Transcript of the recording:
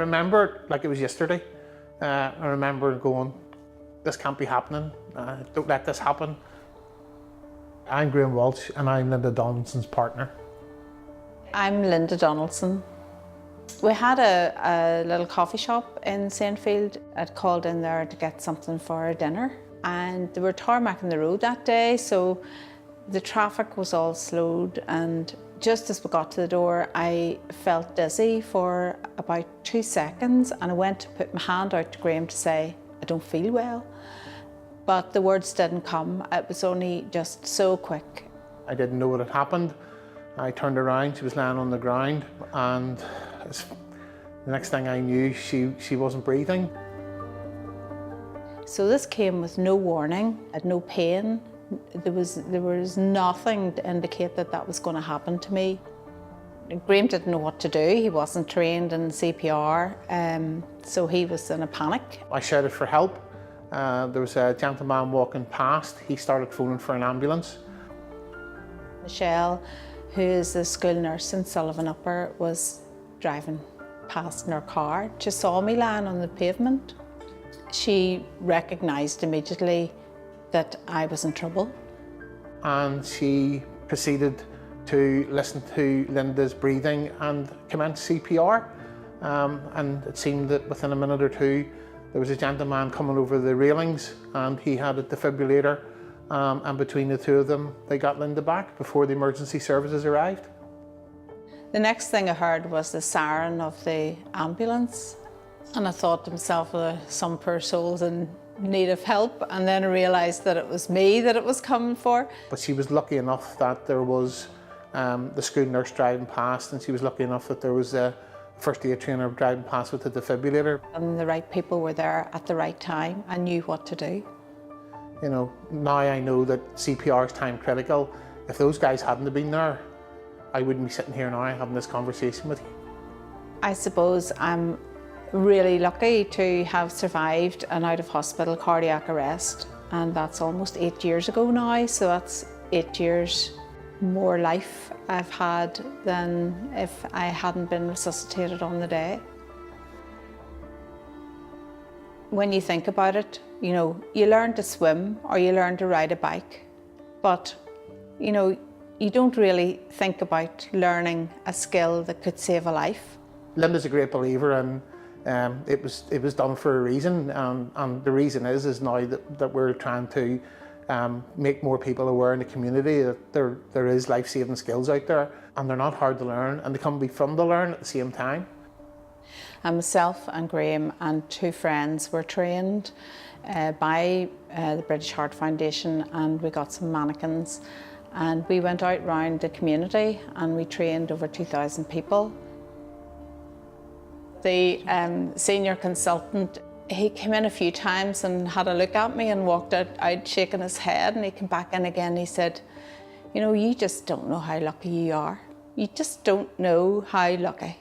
remember it like it was yesterday. I remember going, this can't be happening, don't let this happen. I'm Graham Walsh and I'm Lynda Donaldson's partner. I'm Lynda Donaldson. We had a little coffee shop in Saintfield. I'd called in there to get something for dinner, and they were tarmacking the road that day, so the traffic was all slowed, and just as we got to the door, I felt dizzy for about 2 seconds, and I went to put my hand out to Graham to say, I don't feel well. But the words didn't come. It was only just so quick. I didn't know what had happened. I turned around, she was lying on the ground, and the next thing I knew, she wasn't breathing. So this came with no warning, had no pain. There was nothing to indicate that that was going to happen to me. Graham didn't know what to do. He wasn't trained in CPR, so he was in a panic. I shouted for help. There was a gentleman walking past. He started phoning for an ambulance. Michelle, who is the school nurse in Sullivan Upper, was driving past in her car. She saw me lying on the pavement. She recognised immediately that I was in trouble. And she proceeded to listen to Lynda's breathing and commence CPR. And it seemed that within a minute or two, there was a gentleman coming over the railings and he had a defibrillator, and between the two of them, they got Lynda back before the emergency services arrived. The next thing I heard was the siren of the ambulance, and I thought to myself, some poor souls in need of help, and then I realised that it was me that it was coming for. But she was lucky enough that there was the school nurse driving past, and she was lucky enough that there was a first aid trainer driving past with the defibrillator. And the right people were there at the right time and knew what to do. You know, now I know that CPR is time critical. If those guys hadn't have been there, I wouldn't be sitting here now having this conversation with you. I suppose I'm really lucky to have survived an out-of-hospital cardiac arrest, and that's almost 8 years ago now, so that's 8 years more life I've had than if I hadn't been resuscitated on the day. When you think about it, you know, you learn to swim or you learn to ride a bike, but you know, you don't really think about learning a skill that could save a life. Lynda's a great believer, and it was done for a reason, and the reason is now that we're trying to make more people aware in the community that there is life-saving skills out there, and they're not hard to learn, and they can be fun to learn at the same time. And myself and Graham and 2 friends were trained by the British Heart Foundation, and we got some mannequins, and we went out round the community and we trained over 2,000 people. The senior consultant, he came in a few times and had a look at me and walked out shaking his head, and he came back in again. He said, you know, you just don't know how lucky you are. You just don't know how lucky.